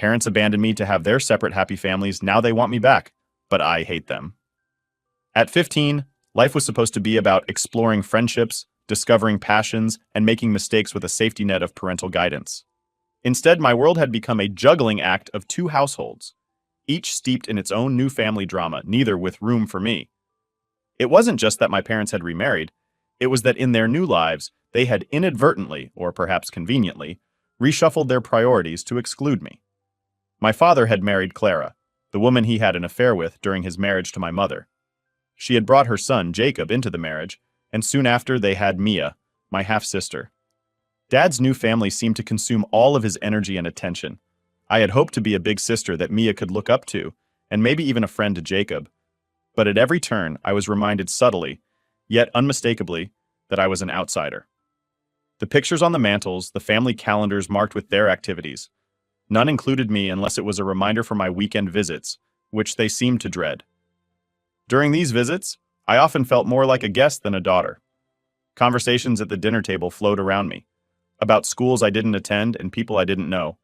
parents abandoned me to have their separate happy families. Now they want me back, but I hate them. At 15, life was supposed to be about exploring friendships, discovering passions, and making mistakes with a safety net of parental guidance. Instead, my world had become a juggling act of two households, each steeped in its own new family drama, neither with room for me. It wasn't just that my parents had remarried, it was that in their new lives, they had inadvertently, or perhaps conveniently, reshuffled their priorities to exclude me. My father had married Clara, the woman he had an affair with during his marriage to my mother. She had brought her son, Jacob, into the marriage, and soon after they had Mia, my half-sister. Dad's new family seemed to consume all of his energy and attention. I had hoped to be a big sister that Mia could look up to, and maybe even a friend to Jacob. But at every turn, I was reminded subtly, yet unmistakably, that I was an outsider. The pictures on the mantels, the family calendars marked with their activities. None included me unless it was a reminder for my weekend visits, which they seemed to dread. During these visits, I often felt more like a guest than a daughter. Conversations at the dinner table flowed around me, about schools I didn't attend and people I didn't know.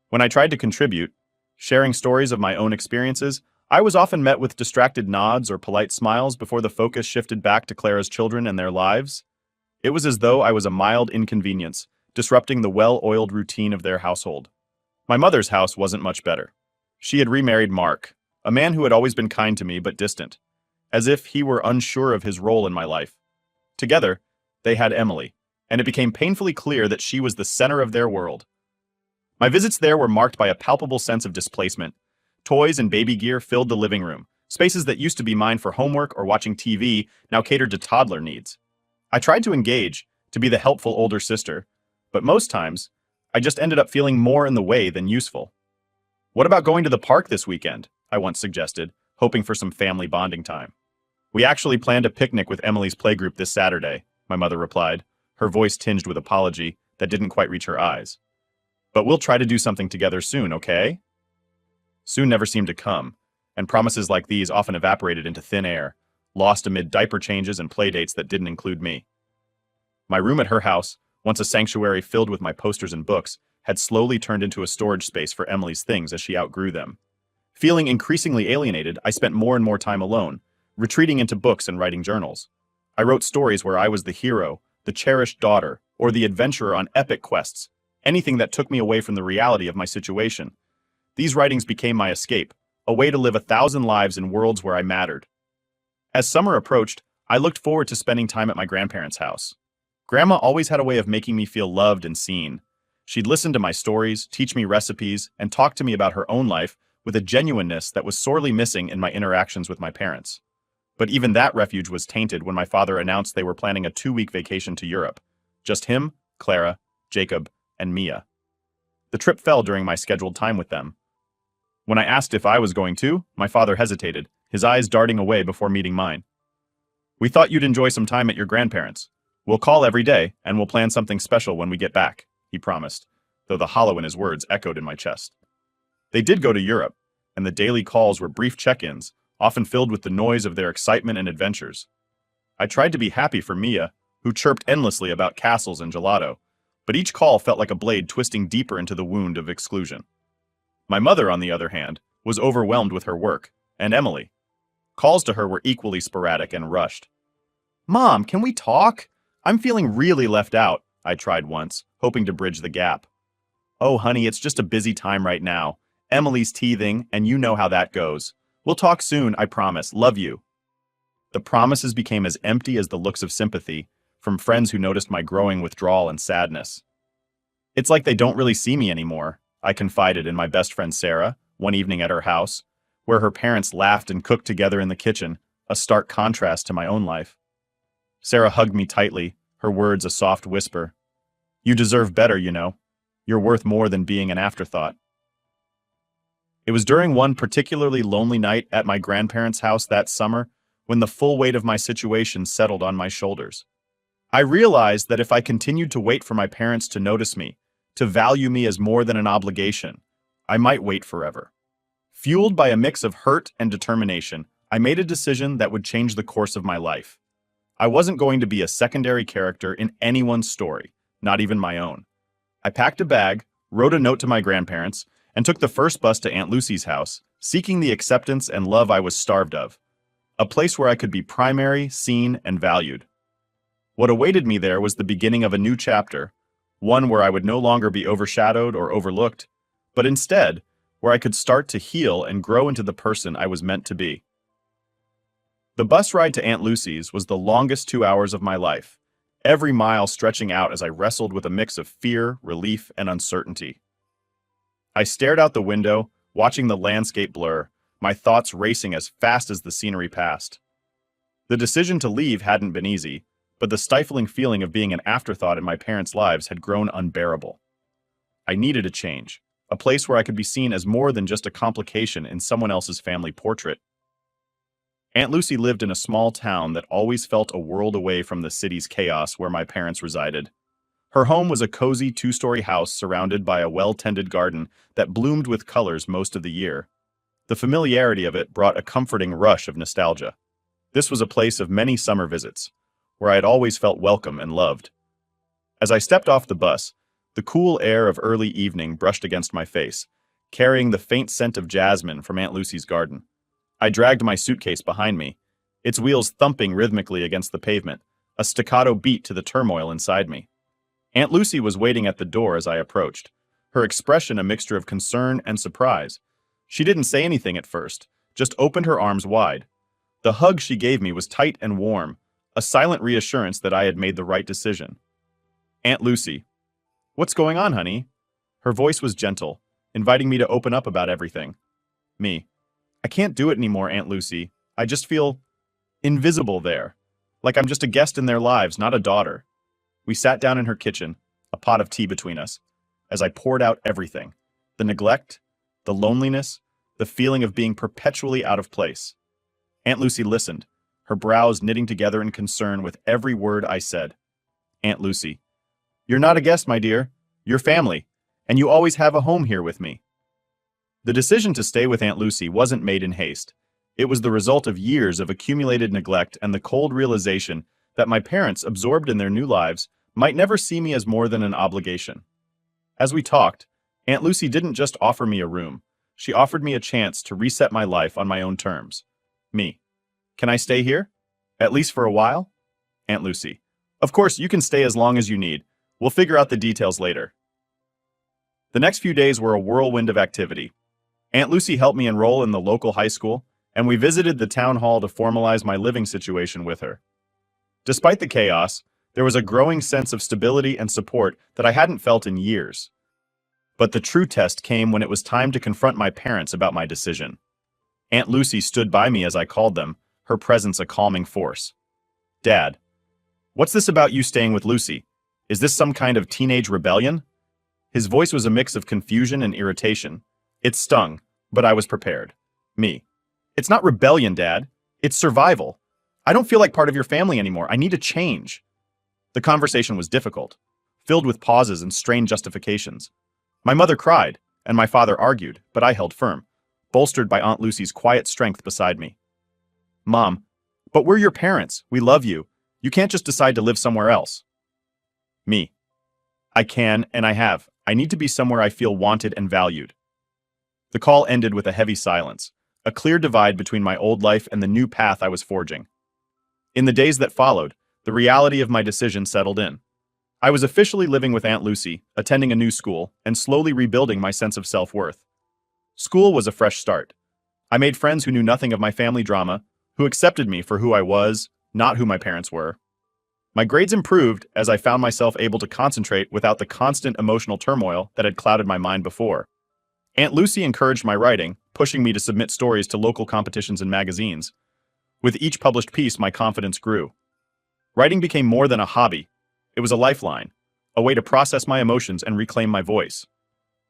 When I tried to contribute, sharing stories of my own experiences, I was often met with distracted nods or polite smiles before the focus shifted back to Clara's children and their lives. It was as though I was a mild inconvenience, disrupting the well-oiled routine of their household. My mother's house wasn't much better. She had remarried Mark, a man who had always been kind to me but distant, as if he were unsure of his role in my life. Together, they had Emily, and it became painfully clear that she was the center of their world. My visits there were marked by a palpable sense of displacement. Toys and baby gear filled the living room. Spaces that used to be mine for homework or watching TV now catered to toddler needs. I tried to engage, to be the helpful older sister, but most times, I just ended up feeling more in the way than useful. "What about going to the park this weekend?" I once suggested, hoping for some family bonding time. "We actually planned a picnic with Emily's playgroup this Saturday," my mother replied, her voice tinged with apology that didn't quite reach her eyes. "But we'll try to do something together soon, okay?" Soon never seemed to come, and promises like these often evaporated into thin air, lost amid diaper changes and playdates that didn't include me. My room at her house, once a sanctuary filled with my posters and books, had slowly turned into a storage space for Emily's things as she outgrew them. Feeling increasingly alienated, I spent more and more time alone, retreating into books and writing journals. I wrote stories where I was the hero, the cherished daughter, or the adventurer on epic quests, anything that took me away from the reality of my situation. These writings became my escape, a way to live 1,000 lives in worlds where I mattered. As summer approached, I looked forward to spending time at my grandparents' house. Grandma always had a way of making me feel loved and seen. She'd listen to my stories, teach me recipes, and talk to me about her own life with a genuineness that was sorely missing in my interactions with my parents. But even that refuge was tainted when my father announced they were planning a 2-week vacation to Europe. Just him, Clara, Jacob, and Mia. The trip fell during my scheduled time with them. When I asked if I was going too, my father hesitated, his eyes darting away before meeting mine. "We thought you'd enjoy some time at your grandparents'. We'll call every day, and we'll plan something special when we get back," he promised, though the hollow in his words echoed in my chest. They did go to Europe, and the daily calls were brief check-ins, often filled with the noise of their excitement and adventures. I tried to be happy for Mia, who chirped endlessly about castles and gelato, but each call felt like a blade twisting deeper into the wound of exclusion. My mother, on the other hand, was overwhelmed with her work, and Emily. Calls to her were equally sporadic and rushed. "Mom, can we talk? I'm feeling really left out," I tried once, hoping to bridge the gap. "Oh, honey, it's just a busy time right now. Emily's teething, and you know how that goes. We'll talk soon, I promise. Love you." The promises became as empty as the looks of sympathy from friends who noticed my growing withdrawal and sadness. "It's like they don't really see me anymore," I confided in my best friend Sarah, one evening at her house, where her parents laughed and cooked together in the kitchen, a stark contrast to my own life. Sarah hugged me tightly, her words a soft whisper. "You deserve better, you know. You're worth more than being an afterthought." It was during one particularly lonely night at my grandparents' house that summer when the full weight of my situation settled on my shoulders. I realized that if I continued to wait for my parents to notice me, to value me as more than an obligation, I might wait forever. Fueled by a mix of hurt and determination, I made a decision that would change the course of my life. I wasn't going to be a secondary character in anyone's story, not even my own. I packed a bag, wrote a note to my grandparents, and took the first bus to Aunt Lucy's house, seeking the acceptance and love I was starved of, a place where I could be primary, seen, and valued. What awaited me there was the beginning of a new chapter, one where I would no longer be overshadowed or overlooked, but instead, where I could start to heal and grow into the person I was meant to be. The bus ride to Aunt Lucy's was the longest 2 hours of my life, every mile stretching out as I wrestled with a mix of fear, relief, and uncertainty. I stared out the window, watching the landscape blur, my thoughts racing as fast as the scenery passed. The decision to leave hadn't been easy, but the stifling feeling of being an afterthought in my parents' lives had grown unbearable. I needed a change, a place where I could be seen as more than just a complication in someone else's family portrait. Aunt Lucy lived in a small town that always felt a world away from the city's chaos where my parents resided. Her home was a cozy two-story house surrounded by a well-tended garden that bloomed with colors most of the year. The familiarity of it brought a comforting rush of nostalgia. This was a place of many summer visits, where I had always felt welcome and loved. As I stepped off the bus, the cool air of early evening brushed against my face, carrying the faint scent of jasmine from Aunt Lucy's garden. I dragged my suitcase behind me, its wheels thumping rhythmically against the pavement, a staccato beat to the turmoil inside me. Aunt Lucy was waiting at the door as I approached, her expression a mixture of concern and surprise. She didn't say anything at first, just opened her arms wide. The hug she gave me was tight and warm, a silent reassurance that I had made the right decision. "Aunt Lucy." "What's going on, honey?" Her voice was gentle, inviting me to open up about everything. Me. "I can't do it anymore, Aunt Lucy. I just feel invisible there, like I'm just a guest in their lives, not a daughter." We sat down in her kitchen, a pot of tea between us, as I poured out everything. The neglect, the loneliness, the feeling of being perpetually out of place. Aunt Lucy listened, her brows knitting together in concern with every word I said. "Aunt Lucy, you're not a guest, my dear. You're family, and you always have a home here with me." The decision to stay with Aunt Lucy wasn't made in haste. It was the result of years of accumulated neglect and the cold realization that my parents, absorbed in their new lives, might never see me as more than an obligation. As we talked, Aunt Lucy didn't just offer me a room. She offered me a chance to reset my life on my own terms. Me. "Can I stay here? At least for a while?" Aunt Lucy. "Of course, you can stay as long as you need. We'll figure out the details later." The next few days were a whirlwind of activity. Aunt Lucy helped me enroll in the local high school, and we visited the town hall to formalize my living situation with her. Despite the chaos, there was a growing sense of stability and support that I hadn't felt in years. But the true test came when it was time to confront my parents about my decision. Aunt Lucy stood by me as I called them, her presence a calming force. "Dad, what's this about you staying with Lucy? Is this some kind of teenage rebellion?" His voice was a mix of confusion and irritation. It stung, but I was prepared. Me. "It's not rebellion, Dad. It's survival. I don't feel like part of your family anymore. I need a change." The conversation was difficult, filled with pauses and strained justifications. My mother cried, and my father argued, but I held firm, bolstered by Aunt Lucy's quiet strength beside me. "Mom, but we're your parents. We love you. You can't just decide to live somewhere else." Me. "I can, and I have. I need to be somewhere I feel wanted and valued." The call ended with a heavy silence, a clear divide between my old life and the new path I was forging. In the days that followed, the reality of my decision settled in. I was officially living with Aunt Lucy, attending a new school, and slowly rebuilding my sense of self-worth. School was a fresh start. I made friends who knew nothing of my family drama, who accepted me for who I was, not who my parents were. My grades improved as I found myself able to concentrate without the constant emotional turmoil that had clouded my mind before. Aunt Lucy encouraged my writing, pushing me to submit stories to local competitions and magazines. With each published piece, my confidence grew. Writing became more than a hobby. It was a lifeline, a way to process my emotions and reclaim my voice.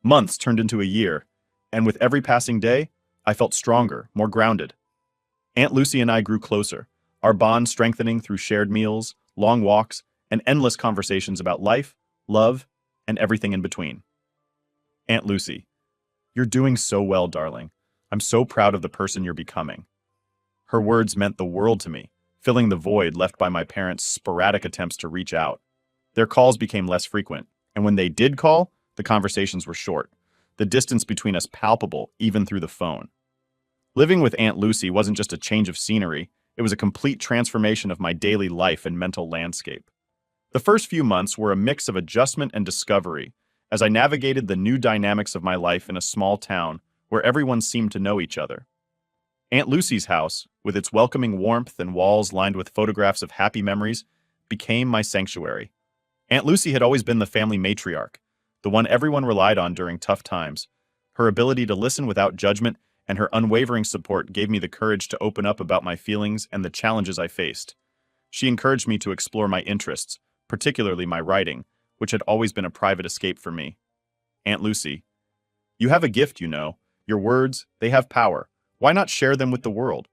Months turned into a year, and with every passing day, I felt stronger, more grounded. Aunt Lucy and I grew closer, our bond strengthening through shared meals, long walks, and endless conversations about life, love, and everything in between. "Aunt Lucy, you're doing so well, darling. I'm so proud of the person you're becoming." Her words meant the world to me, filling the void left by my parents' sporadic attempts to reach out. Their calls became less frequent, and when they did call, the conversations were short. the distance between us palpable even through the phone. Living with Aunt Lucy wasn't just a change of scenery, it was a complete transformation of my daily life and mental landscape. The first few months were a mix of adjustment and discovery as I navigated the new dynamics of my life in a small town where everyone seemed to know each other. Aunt Lucy's house, with its welcoming warmth and walls lined with photographs of happy memories, became my sanctuary. Aunt Lucy had always been the family matriarch, the one everyone relied on during tough times. Her ability to listen without judgment and her unwavering support gave me the courage to open up about my feelings and the challenges I faced. She encouraged me to explore my interests, particularly my writing, which had always been a private escape for me. Aunt Lucy, you have a gift, you know. Your words, they have power. Why not share them with the world?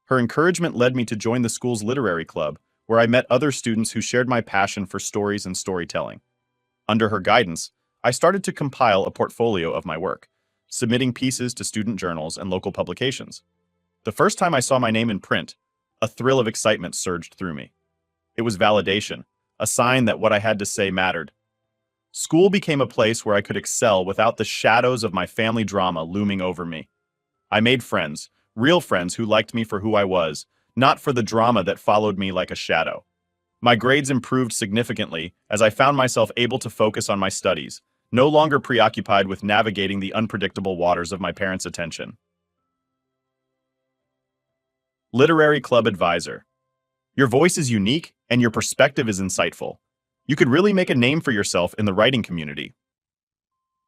Her encouragement led me to join the school's literary club, where I met other students who shared my passion for stories and storytelling. Under her guidance, I started to compile a portfolio of my work, submitting pieces to student journals and local publications. The first time I saw my name in print, a thrill of excitement surged through me. It was validation, a sign that what I had to say mattered. School became a place where I could excel without the shadows of my family drama looming over me. I made friends, real friends who liked me for who I was, not for the drama that followed me like a shadow. My grades improved significantly as I found myself able to focus on my studies, no longer preoccupied with navigating the unpredictable waters of my parents' attention. Literary Club Advisor. Your voice is unique and your perspective is insightful. You could really make a name for yourself in the writing community.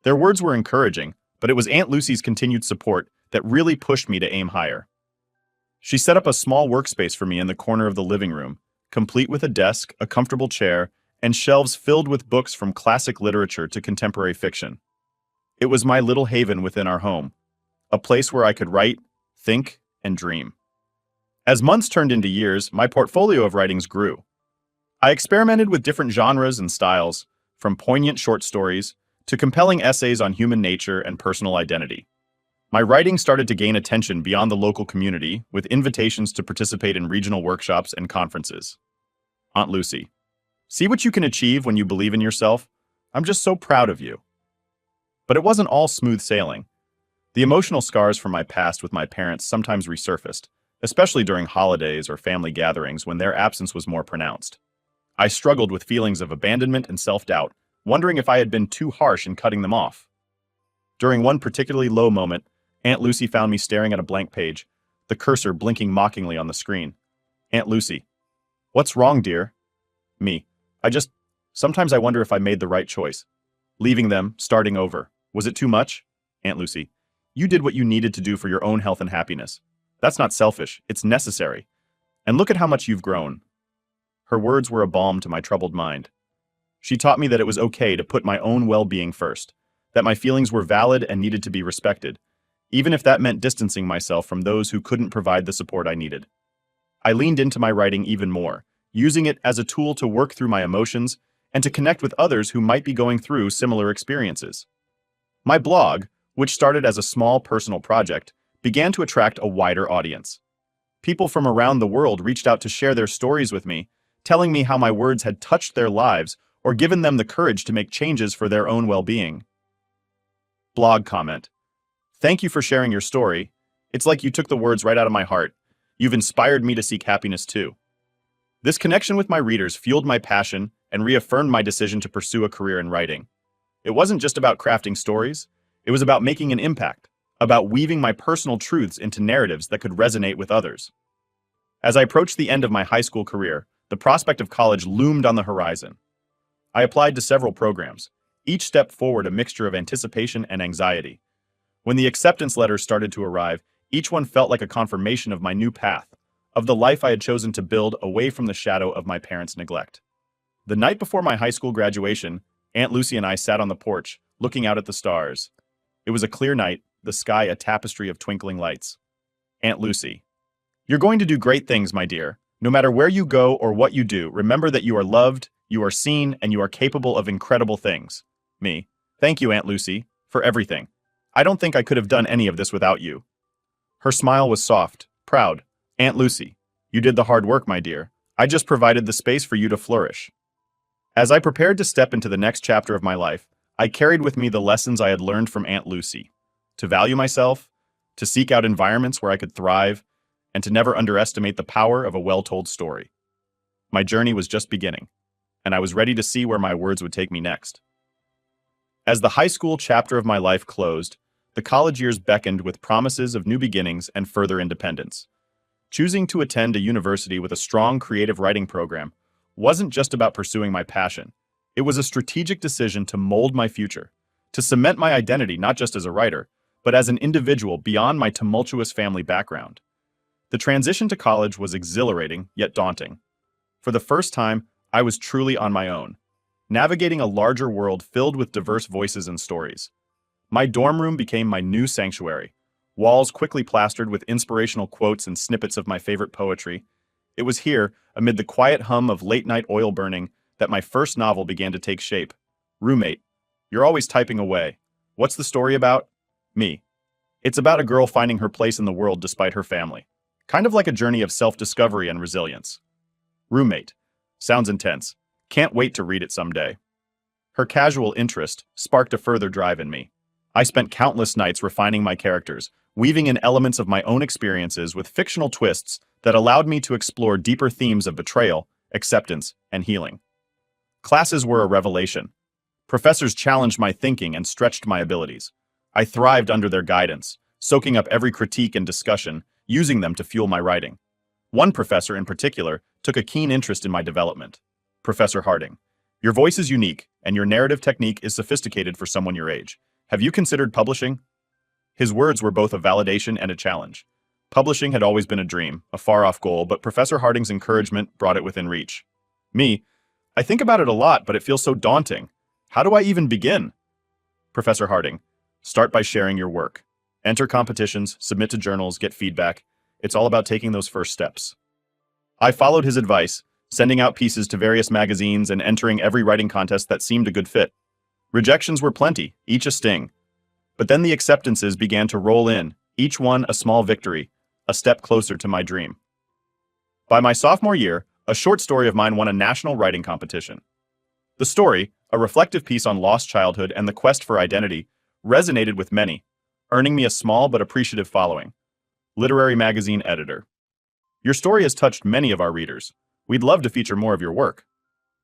Their words were encouraging, but it was Aunt Lucy's continued support that really pushed me to aim higher. She set up a small workspace for me in the corner of the living room, complete with a desk, a comfortable chair, and shelves filled with books from classic literature to contemporary fiction. It was my little haven within our home, a place where I could write, think, and dream. As months turned into years, my portfolio of writings grew. I experimented with different genres and styles, from poignant short stories to compelling essays on human nature and personal identity. My writing started to gain attention beyond the local community, with invitations to participate in regional workshops and conferences. Aunt Lucy, see what you can achieve when you believe in yourself? I'm just so proud of you. But it wasn't all smooth sailing. The emotional scars from my past with my parents sometimes resurfaced, especially during holidays or family gatherings when their absence was more pronounced. I struggled with feelings of abandonment and self-doubt, wondering if I had been too harsh in cutting them off. During one particularly low moment, Aunt Lucy found me staring at a blank page, the cursor blinking mockingly on the screen. Aunt Lucy, what's wrong, dear? Me, sometimes I wonder if I made the right choice. Leaving them, starting over. Was it too much? Aunt Lucy, you did what you needed to do for your own health and happiness. That's not selfish, it's necessary. And look at how much you've grown. Her words were a balm to my troubled mind. She taught me that it was okay to put my own well-being first, that my feelings were valid and needed to be respected, even if that meant distancing myself from those who couldn't provide the support I needed. I leaned into my writing even more, using it as a tool to work through my emotions and to connect with others who might be going through similar experiences. My blog, which started as a small personal project, began to attract a wider audience. People from around the world reached out to share their stories with me, telling me how my words had touched their lives or given them the courage to make changes for their own well-being. Blog comment. Thank you for sharing your story. It's like you took the words right out of my heart. You've inspired me to seek happiness too. This connection with my readers fueled my passion and reaffirmed my decision to pursue a career in writing. It wasn't just about crafting stories, it was about making an impact, about weaving my personal truths into narratives that could resonate with others. As I approached the end of my high school career, the prospect of college loomed on the horizon. I applied to several programs, each step forward a mixture of anticipation and anxiety. When the acceptance letters started to arrive, each one felt like a confirmation of my new path, of the life I had chosen to build away from the shadow of my parents' neglect. The night before my high school graduation, Aunt Lucy and I sat on the porch, looking out at the stars. It was a clear night, the sky a tapestry of twinkling lights. Aunt Lucy, you're going to do great things, my dear. No matter where you go or what you do, remember that you are loved, you are seen, and you are capable of incredible things. Me, thank you, Aunt Lucy, for everything. I don't think I could have done any of this without you. Her smile was soft, proud. Aunt Lucy, you did the hard work, my dear. I just provided the space for you to flourish. As I prepared to step into the next chapter of my life, I carried with me the lessons I had learned from Aunt Lucy: to value myself, to seek out environments where I could thrive, and to never underestimate the power of a well-told story. My journey was just beginning, and I was ready to see where my words would take me next. As the high school chapter of my life closed, the college years beckoned with promises of new beginnings and further independence. Choosing to attend a university with a strong creative writing program wasn't just about pursuing my passion. It was a strategic decision to mold my future, to cement my identity not just as a writer, but as an individual beyond my tumultuous family background. The transition to college was exhilarating, yet daunting. For the first time, I was truly on my own, navigating a larger world filled with diverse voices and stories. My dorm room became my new sanctuary, walls quickly plastered with inspirational quotes and snippets of my favorite poetry. It was here, amid the quiet hum of late-night oil burning, that my first novel began to take shape. Roommate, you're always typing away. What's the story about? Me. It's about a girl finding her place in the world despite her family. Kind of like a journey of self-discovery and resilience. Roommate. Sounds intense. Can't wait to read it someday. Her casual interest sparked a further drive in me. I spent countless nights refining my characters, weaving in elements of my own experiences with fictional twists that allowed me to explore deeper themes of betrayal, acceptance, and healing. Classes were a revelation. Professors challenged my thinking and stretched my abilities. I thrived under their guidance, soaking up every critique and discussion, using them to fuel my writing. One professor in particular took a keen interest in my development. Professor Harding, your voice is unique, and your narrative technique is sophisticated for someone your age. Have you considered publishing? His words were both a validation and a challenge. Publishing had always been a dream, a far-off goal, but Professor Harding's encouragement brought it within reach. Me, I think about it a lot, but it feels so daunting. How do I even begin? Professor Harding, start by sharing your work. Enter competitions, submit to journals, get feedback. It's all about taking those first steps. I followed his advice, sending out pieces to various magazines and entering every writing contest that seemed a good fit. Rejections were plenty, each a sting. But then the acceptances began to roll in, each one a small victory, a step closer to my dream. By my sophomore year, a short story of mine won a national writing competition. The story, a reflective piece on lost childhood and the quest for identity, resonated with many, earning me a small but appreciative following. Literary magazine editor. Your story has touched many of our readers. We'd love to feature more of your work.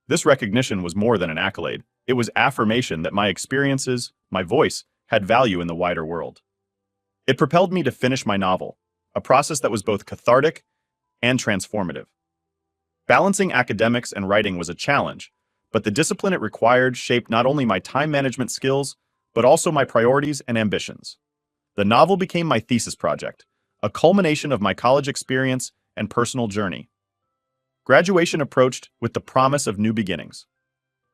This recognition was more than an accolade. It was affirmation that my experiences, my voice, had value in the wider world. It propelled me to finish my novel, a process that was both cathartic and transformative. Balancing academics and writing was a challenge, but the discipline it required shaped not only my time management skills, but also my priorities and ambitions. The novel became my thesis project, a culmination of my college experience and personal journey. Graduation approached with the promise of new beginnings.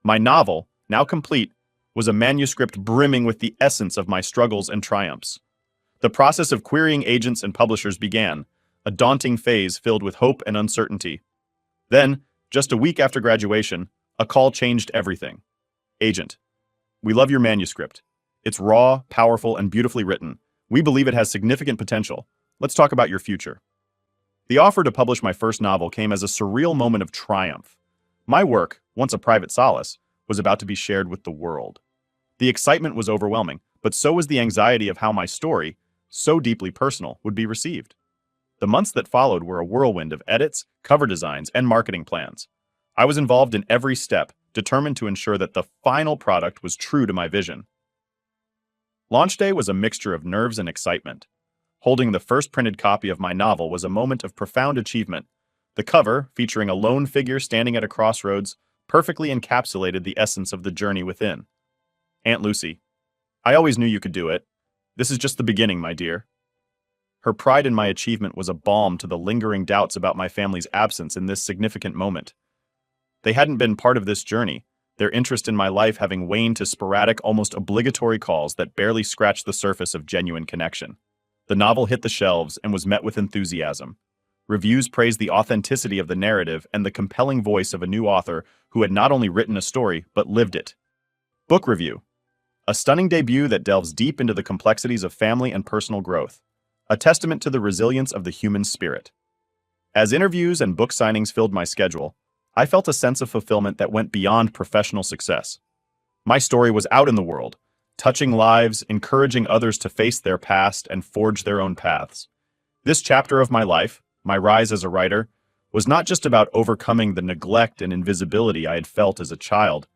My novel, now complete, was a manuscript brimming with the essence of my struggles and triumphs. The process of querying agents and publishers began, a daunting phase filled with hope and uncertainty. Then, just a week after graduation, a call changed everything. Agent, we love your manuscript. It's raw, powerful, and beautifully written. We believe it has significant potential. Let's talk about your future. The offer to publish my first novel came as a surreal moment of triumph. My work, once a private solace, was about to be shared with the world. The excitement was overwhelming, but so was the anxiety of how my story, so deeply personal, would be received. The months that followed were a whirlwind of edits, cover designs, and marketing plans. I was involved in every step, determined to ensure that the final product was true to my vision. Launch day was a mixture of nerves and excitement. Holding the first printed copy of my novel was a moment of profound achievement. The cover, featuring a lone figure standing at a crossroads, perfectly encapsulated the essence of the journey within. Aunt Lucy, I always knew you could do it. This is just the beginning, my dear. Her pride in my achievement was a balm to the lingering doubts about my family's absence in this significant moment. They hadn't been part of this journey, their interest in my life having waned to sporadic, almost obligatory calls that barely scratched the surface of genuine connection. The novel hit the shelves and was met with enthusiasm. Reviews praised the authenticity of the narrative and the compelling voice of a new author who had not only written a story, but lived it. Book review. A stunning debut that delves deep into the complexities of family and personal growth, a testament to the resilience of the human spirit. As interviews and book signings filled my schedule, I felt a sense of fulfillment that went beyond professional success. My story was out in the world, touching lives, encouraging others to face their past and forge their own paths. This chapter of my life, my rise as a writer, was not just about overcoming the neglect and invisibility I had felt as a child.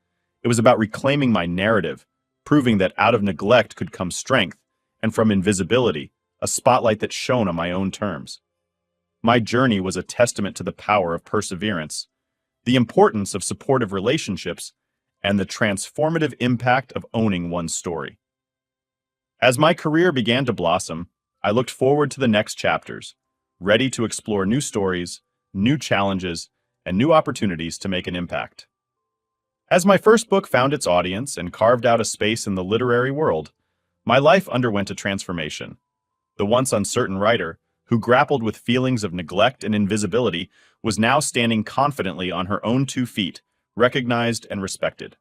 It was about reclaiming my narrative, proving that out of neglect could come strength, and from invisibility, a spotlight that shone on my own terms. My journey was a testament to the power of perseverance, the importance of supportive relationships, and the transformative impact of owning one's story. As my career began to blossom, I looked forward to the next chapters, ready to explore new stories, new challenges, and new opportunities to make an impact. As my first book found its audience and carved out a space in the literary world, my life underwent a transformation. The once uncertain writer, who grappled with feelings of neglect and invisibility, was now standing confidently on her own 2 feet, recognized and respected.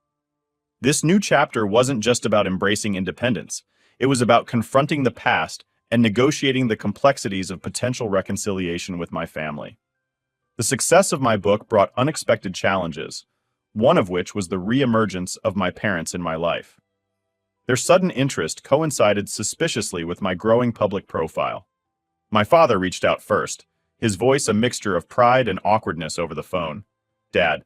This new chapter wasn't just about embracing independence. It was about confronting the past and negotiating the complexities of potential reconciliation with my family. The success of my book brought unexpected challenges, one of which was the re-emergence of my parents in my life. Their sudden interest coincided suspiciously with my growing public profile. My father reached out first, his voice a mixture of pride and awkwardness over the phone. "Dad,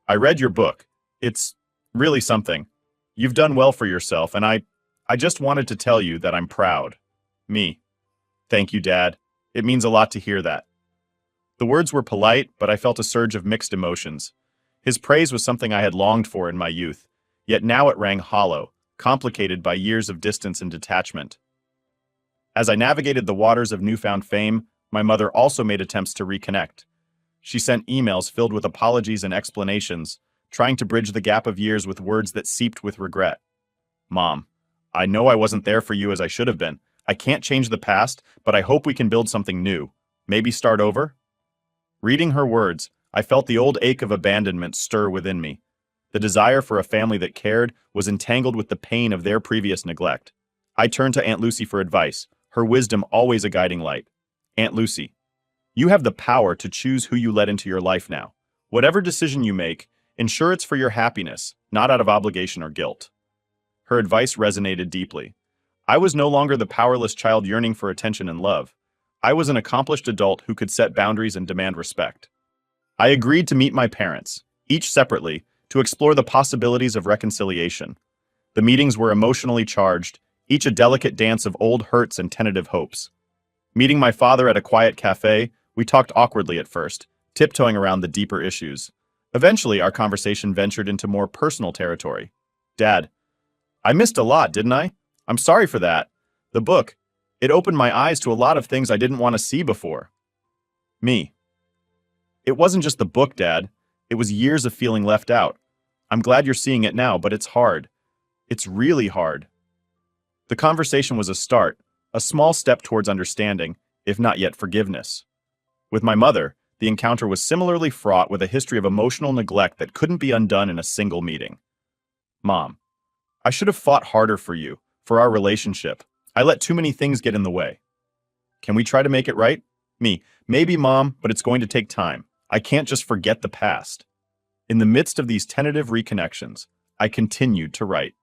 I read your book. It's really something. You've done well for yourself, and I just wanted to tell you that I'm proud." Me. "Thank you, Dad. It means a lot to hear that." The words were polite, but I felt a surge of mixed emotions. His praise was something I had longed for in my youth, yet now it rang hollow, complicated by years of distance and detachment. As I navigated the waters of newfound fame, my mother also made attempts to reconnect. She sent emails filled with apologies and explanations, trying to bridge the gap of years with words that seeped with regret. "Mom, I know I wasn't there for you as I should have been. I can't change the past, but I hope we can build something new. Maybe start over?" Reading her words, I felt the old ache of abandonment stir within me. The desire for a family that cared was entangled with the pain of their previous neglect. I turned to Aunt Lucy for advice, her wisdom always a guiding light. "Aunt Lucy, you have the power to choose who you let into your life now. Whatever decision you make, ensure it's for your happiness, not out of obligation or guilt." Her advice resonated deeply. I was no longer the powerless child yearning for attention and love. I was an accomplished adult who could set boundaries and demand respect. I agreed to meet my parents, each separately, to explore the possibilities of reconciliation. The meetings were emotionally charged, each a delicate dance of old hurts and tentative hopes. Meeting my father at a quiet cafe, we talked awkwardly at first, tiptoeing around the deeper issues. Eventually, our conversation ventured into more personal territory. "Dad, I missed a lot, didn't I? I'm sorry for that. The book, it opened my eyes to a lot of things I didn't want to see before." Me. "It wasn't just the book, Dad. It was years of feeling left out. I'm glad you're seeing it now, but it's hard. It's really hard." The conversation was a start, a small step towards understanding, if not yet forgiveness. With my mother, the encounter was similarly fraught with a history of emotional neglect that couldn't be undone in a single meeting. "Mom, I should have fought harder for you, for our relationship. I let too many things get in the way. Can we try to make it right?" Me. "Maybe, Mom, but it's going to take time. I can't just forget the past." In the midst of these tentative reconnections, I continued to write.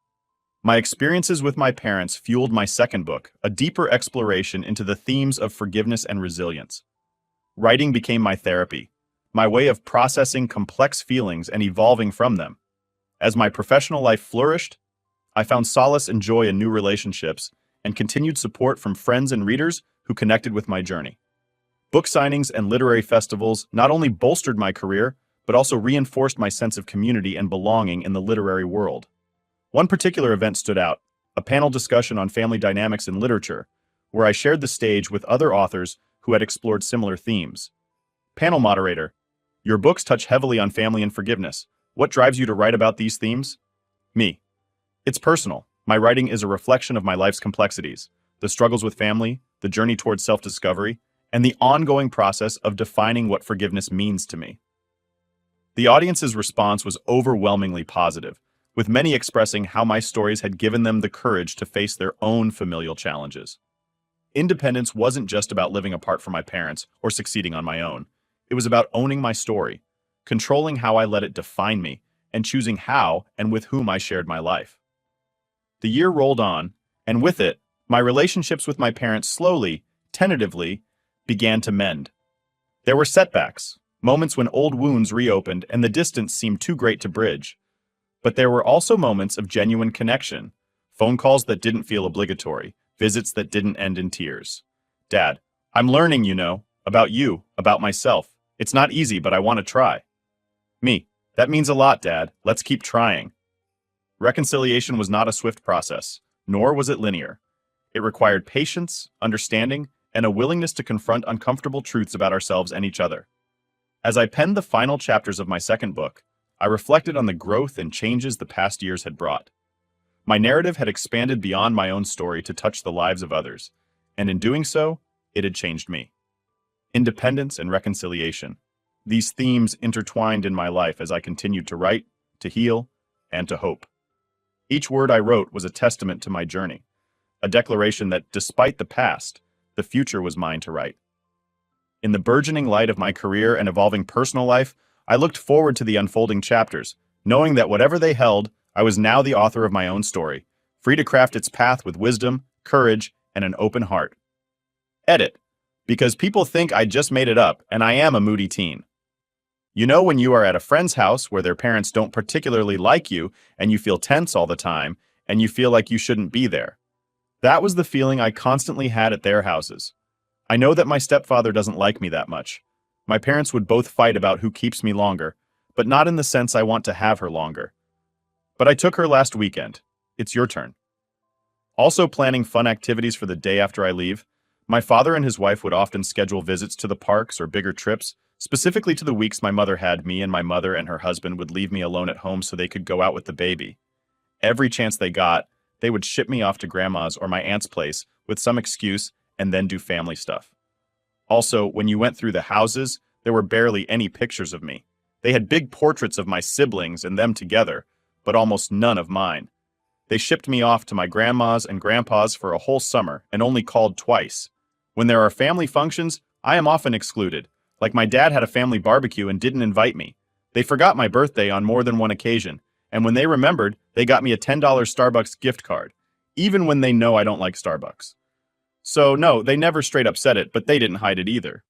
My experiences with my parents fueled my second book, a deeper exploration into the themes of forgiveness and resilience. Writing became my therapy, my way of processing complex feelings and evolving from them. As my professional life flourished, I found solace and joy in new relationships and continued support from friends and readers who connected with my journey. Book signings and literary festivals not only bolstered my career, but also reinforced my sense of community and belonging in the literary world. One particular event stood out, a panel discussion on family dynamics in literature, where I shared the stage with other authors who had explored similar themes. Panel moderator: "Your books touch heavily on family and forgiveness. What drives you to write about these themes?" Me. "It's personal. My writing is a reflection of my life's complexities, the struggles with family, the journey towards self-discovery, and the ongoing process of defining what forgiveness means to me." The audience's response was overwhelmingly positive, with many expressing how my stories had given them the courage to face their own familial challenges. Independence wasn't just about living apart from my parents or succeeding on my own. It was about owning my story, controlling how I let it define me, and choosing how and with whom I shared my life. The year rolled on, and with it, my relationships with my parents slowly, tentatively, began to mend. There were setbacks, moments when old wounds reopened and the distance seemed too great to bridge. But there were also moments of genuine connection, phone calls that didn't feel obligatory, visits that didn't end in tears. Dad, I'm learning, about you, about myself. It's not easy, but I want to try. Me, that means a lot, Dad. Let's keep trying. Reconciliation was not a swift process, nor was it linear. It required patience, understanding, and a willingness to confront uncomfortable truths about ourselves and each other. As I penned the final chapters of my second book, I reflected on the growth and changes the past years had brought. My narrative had expanded beyond my own story to touch the lives of others, and in doing so, it had changed me. Independence and reconciliation. These themes intertwined in my life as I continued to write, to heal, and to hope. Each word I wrote was a testament to my journey, a declaration that, despite the past, the future was mine to write. In the burgeoning light of my career and evolving personal life, I looked forward to the unfolding chapters, knowing that whatever they held, I was now the author of my own story, free to craft its path with wisdom, courage, and an open heart. Edit. Because people think I just made it up, and I am a moody teen. You know when you are at a friend's house where their parents don't particularly like you, and you feel tense all the time, and you feel like you shouldn't be there. That was the feeling I constantly had at their houses. I know that my stepfather doesn't like me that much. My parents would both fight about who keeps me longer, but not in the sense I want to have her longer. But I took her last weekend. It's your turn. Also planning fun activities for the day after I leave, my father and his wife would often schedule visits to the parks or bigger trips, specifically to the weeks my mother had me and my mother and her husband would leave me alone at home so they could go out with the baby. Every chance they got, they would ship me off to grandma's or my aunt's place with some excuse and then do family stuff. Also, when you went through the houses, there were barely any pictures of me. They had big portraits of my siblings and them together, but almost none of mine. They shipped me off to my grandma's and grandpa's for a whole summer and only called twice. When there are family functions, I am often excluded. Like my dad had a family barbecue and didn't invite me. They forgot my birthday on more than one occasion, and when they remembered, they got me a $10 Starbucks gift card, even when they know I don't like Starbucks. So no, they never straight up said it, but they didn't hide it either.